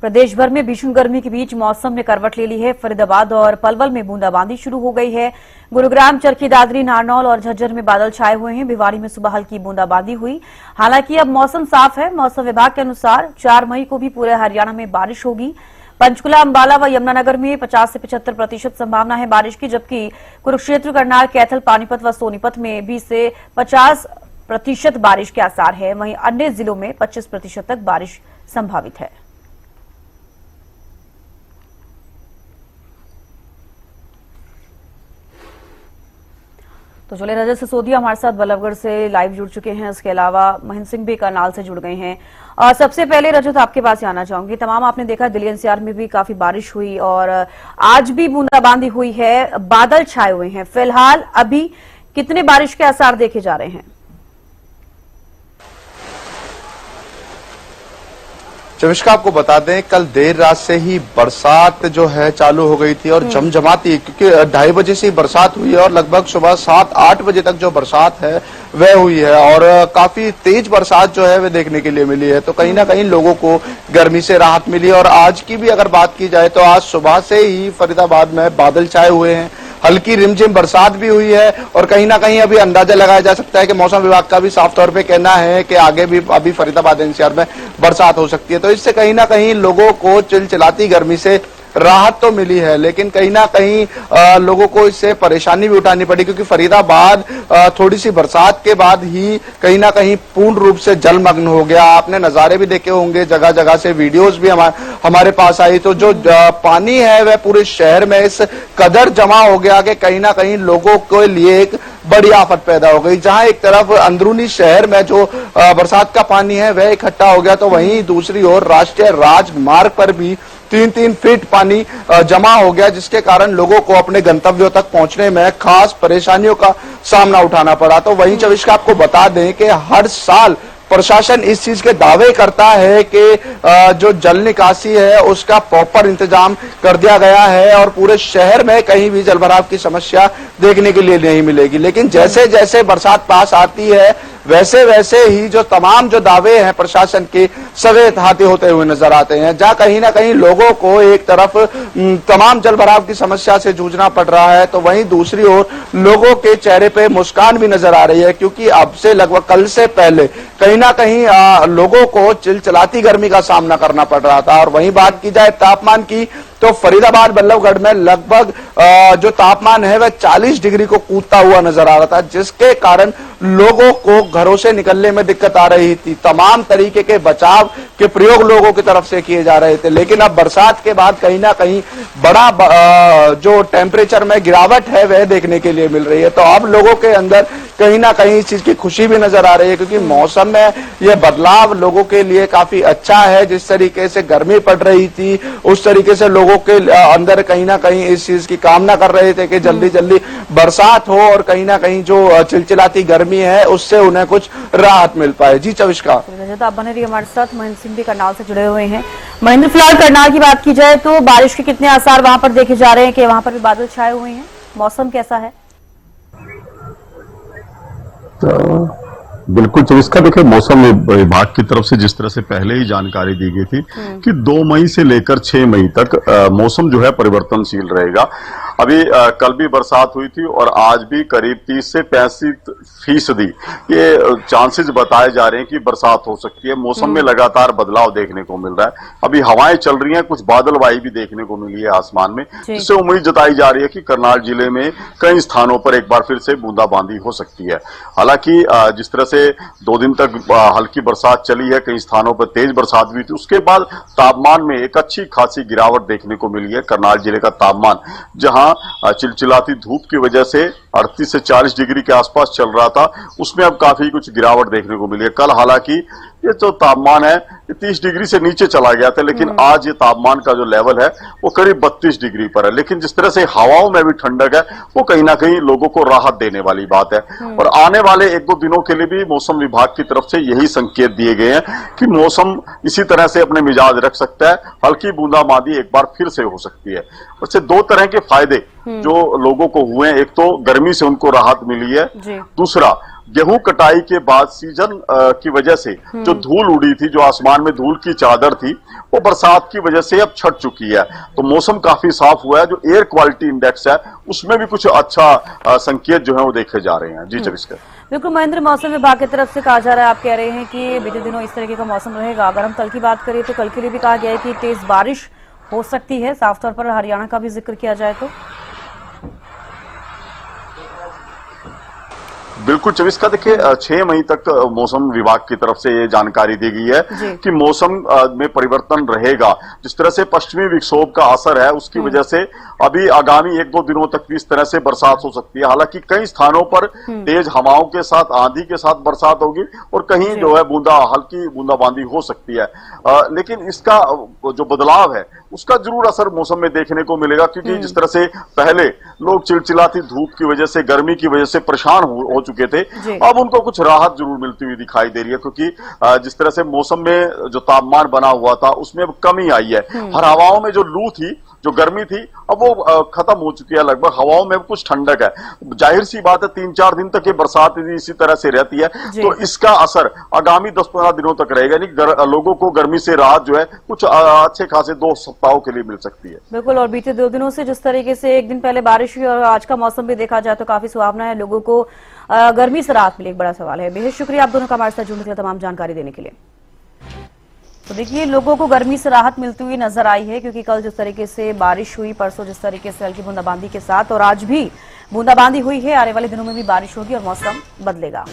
प्रदेश भर में भीषण गर्मी के बीच मौसम ने करवट ले ली है। फरीदाबाद और पलवल में बूंदाबांदी शुरू हो गई है। गुरुग्राम, चरखी दादरी, नारनौल और झज्जर में बादल छाए हुए हैं। भिवाड़ी में सुबह हल्की बूंदाबांदी हुई। हालांकि अब मौसम साफ है। मौसम विभाग के अनुसार 4 मई को भी पूरे हरियाणा में बारिश होगी। पंचकुला, अंबाला व यमुनानगर में 50 से 75% संभावना है बारिश की, जबकि कुरुक्षेत्र, करनाल, कैथल, पानीपत व सोनीपत में 20 से 50% बारिश के आसार है। वहीं अन्य जिलों में 25% तक बारिश संभावित है। तो चले, रजत सिसोदिया हमारे साथ बल्लभगढ़ से लाइव जुड़ चुके हैं। इसके अलावा महेंद्र सिंह भी करनाल से जुड़ गए हैं। और सबसे पहले रजत, आपके पास आना चाहूंगी। तमाम आपने देखा दिल्ली एनसीआर में भी काफी बारिश हुई और आज भी बूंदाबांदी हुई है, बादल छाए हुए हैं। फिलहाल अभी कितने बारिश के आसार देखे जा रहे हैं? चविष्का, आपको बता दें कल देर रात से ही बरसात जो है चालू हो गई थी और जमजमाती, क्योंकि 2:30 बजे से ही बरसात हुई है और लगभग सुबह 7-8 बजे तक जो बरसात है वह हुई है और काफी तेज बरसात जो है वह देखने के लिए मिली है। तो कहीं ना कहीं लोगों को गर्मी से राहत मिली। और आज की भी अगर बात की जाए तो आज सुबह से ही फरीदाबाद में बादल छाए हुए हैं, हल्की रिमझिम बरसात भी हुई है और कहीं ना कहीं अभी अंदाजा लगाया जा सकता है कि मौसम विभाग का भी साफ तौर पे कहना है कि आगे भी अभी फरीदाबाद एनसीआर में बरसात हो सकती है। तो इससे कहीं ना कहीं लोगों को चिलचिलाती गर्मी से राहत तो मिली है, लेकिन कहीं ना कहीं लोगों को इससे परेशानी भी उठानी पड़ी, क्योंकि फरीदाबाद थोड़ी सी बरसात के बाद ही कहीं ना कहीं पूर्ण रूप से जलमग्न हो गया। आपने नजारे भी देखे होंगे, जगह जगह से वीडियोस भी हमारे पास आई। तो जो पानी है वह पूरे शहर में इस कदर जमा हो गया कि कहीं ना कहीं लोगों के लिए एक बड़ी आफत पैदा हो गई। जहां एक तरफ अंदरूनी शहर में जो बरसात का पानी है वह इकट्ठा हो गया, तो वहीं दूसरी ओर राष्ट्रीय राजमार्ग पर भी 3-3 फीट पानी जमा हो गया, जिसके कारण लोगों को अपने गंतव्यों तक पहुंचने में खास परेशानियों का सामना उठाना पड़ा। तो वहीं चविष्का, आपको बता दें कि हर साल प्रशासन इस चीज के दावे करता है कि जो जल निकासी है उसका प्रॉपर इंतजाम कर दिया गया है और पूरे शहर में कहीं भी जलभराव की समस्या देखने के लिए नहीं मिलेगी। लेकिन जैसे जैसे बरसात पास आती है वैसे वैसे ही जो तमाम जो दावे हैं प्रशासन के सवे हाथे होते हुए नजर आते हैं। जहां कहीं ना कहीं लोगों को एक तरफ तमाम जलभराव की समस्या से जूझना पड़ रहा है, तो वहीं दूसरी ओर लोगों के चेहरे पे मुस्कान भी नजर आ रही है, क्योंकि अब से लगभग कल से पहले कहीं ना कहीं लोगों को चिलचिलाती गर्मी का सामना करना पड़ रहा था। और वहीं बात की जाए तापमान की, तो फरीदाबाद, बल्लभगढ़ में लगभग जो तापमान है वह 40 डिग्री को कूदता हुआ नजर आ रहा था, जिसके कारण लोगों को घरों से निकलने में दिक्कत आ रही थी। तमाम तरीके के बचाव के प्रयोग लोगों की तरफ से किए जा रहे थे, लेकिन अब बरसात के बाद कहीं ना कहीं बड़ा जो टेम्परेचर में गिरावट है वह देखने के लिए मिल रही है। तो अब लोगों के अंदर कहीं ना कहीं इस चीज की खुशी भी नजर आ रही है, क्योंकि मौसम में यह बदलाव लोगों के लिए काफी अच्छा है। जिस तरीके से गर्मी पड़ रही थी उस तरीके से लोगों के अंदर कहीं ना कहीं इस चीज की कामना कर रहे थे कि जल्दी जल्दी बरसात हो और कहीं ना कहीं जो चिलचिलाती गर्मी है उससे उन्हें कुछ राहत मिल पाए। जी चविष्का, आप बने रहिए हमारे साथ। महेंद्र सिंह भी करनाल से जुड़े हुए हैं। महेंद्र, फिलहाल करनाल की बात की जाए तो बारिश के कितने आसार वहां पर देखे जा रहे हैं कि वहां पर भी बादल छाए हुए हैं? मौसम कैसा है? तो बिल्कुल चविष्का, देखिए मौसम विभाग की तरफ से जिस तरह से पहले ही जानकारी दी गई थी कि 2 मई से लेकर 6 मई तक मौसम जो है परिवर्तनशील रहेगा। अभी कल भी बरसात हुई थी और आज भी करीब 30 से 85% ये चांसेस बताए जा रहे हैं कि बरसात हो सकती है। मौसम में लगातार बदलाव देखने को मिल रहा है। अभी हवाएं चल रही हैं, कुछ बादलवाई भी देखने को मिली है आसमान में, जिससे उम्मीद जताई जा रही है कि करनाल जिले में कई स्थानों पर एक बार फिर से बूंदाबांदी हो सकती है। हालांकि जिस तरह से 2 दिन तक हल्की बरसात चली है, कई स्थानों पर तेज बरसात भी थी, उसके बाद तापमान में एक अच्छी खासी गिरावट देखने को मिली है। करनाल जिले का तापमान जहां चिलचिलाती धूप की वजह से 38 से 40 डिग्री के आसपास चल रहा था, उसमें अब काफी कुछ गिरावट देखने को मिली है। कल हालांकि ये जो तापमान है 30 डिग्री से नीचे चला गया था, लेकिन आज ये तापमान का जो लेवल है वो करीब 32 डिग्री पर है। लेकिन जिस तरह से हवाओं में भी ठंडक है वो कहीं ना कहीं लोगों को राहत देने वाली बात है। और आने वाले 1-2 दिनों के लिए भी मौसम विभाग की तरफ से यही संकेत दिए गए हैं कि मौसम इसी तरह से अपने मिजाज रख सकता है, हल्की बूंदाबांदी एक बार फिर से हो सकती है। उससे 2 तरह के फायदे जो लोगों को हुए हैं, एक तो गर्मी से उनको राहत मिली है, दूसरा गेहूं कटाई के बाद सीजन की वजह से जो धूल उड़ी थी, जो आसमान में धूल की चादर थी, वो बरसात की वजह से अब छट चुकी है। तो मौसम काफी साफ हुआ है। जो एयर क्वालिटी इंडेक्स है उसमें भी कुछ अच्छा संकेत जो है वो देखे जा रहे हैं। जी चविस्कर। बिल्कुल महेंद्र, मौसम विभाग की तरफ से कहा जा रहा है, आप कह रहे हैं कि बीते दिनों इस तरीके का मौसम रहेगा। अगर हम कल की बात करें तो कल के लिए भी कहा गया है कि तेज बारिश हो सकती है। साफ तौर पर हरियाणा का भी जिक्र किया जाए तो बिल्कुल चविस्का, देखिए 6 मई तक मौसम विभाग की तरफ से ये जानकारी दी गई है कि मौसम में परिवर्तन रहेगा। जिस तरह से पश्चिमी विक्षोभ का असर है उसकी वजह से अभी आगामी 1-2 दिनों तक भी इस तरह से बरसात हो सकती है। हालांकि कई स्थानों पर तेज हवाओं के साथ, आंधी के साथ बरसात होगी और कहीं जो है हल्की बूंदाबांदी हो सकती है। लेकिन इसका जो बदलाव है उसका जरूर असर मौसम में देखने को मिलेगा, क्योंकि जिस तरह से पहले लोग चिलचिलाती धूप की वजह से, गर्मी की वजह से परेशान हो चुके थे, अब उनको कुछ राहत जरूर मिलती हुई दिखाई दे रही है। क्योंकि जिस तरह से मौसम में जो तापमान बना हुआ था उसमें अब कमी आई है। हर हवाओं में जो लू थी, जो गर्मी थी, अब वो खत्म हो चुकी है। लगभग हवाओं में कुछ ठंडक है। जाहिर सी बात है 3-4 दिन तक ये बरसात इसी तरह से रहती है, तो इसका असर आगामी 10-15 दिनों तक रहेगा। यानी लोगों को गर्मी से राहत जो है कुछ अच्छे खासे 2 सप्ताहों के लिए मिल सकती है। बिल्कुल। और बीते 2 दिनों से जिस तरीके से एक दिन पहले बारिश हुई और आज का मौसम भी देखा जाए तो काफी सुहावना है, लोगों को गर्मी से राहत मिले, एक बड़ा सवाल है। बेहद शुक्रिया आप दोनों का हमारे साथ जुड़ने के लिए, तमाम जानकारी देने के लिए। तो देखिए, लोगों को गर्मी से राहत मिलती हुई नजर आई है, क्योंकि कल जिस तरीके से बारिश हुई, परसों जिस तरीके से हल्की बूंदाबांदी के साथ, और आज भी बूंदाबांदी हुई है। आने वाले दिनों में भी बारिश होगी और मौसम बदलेगा।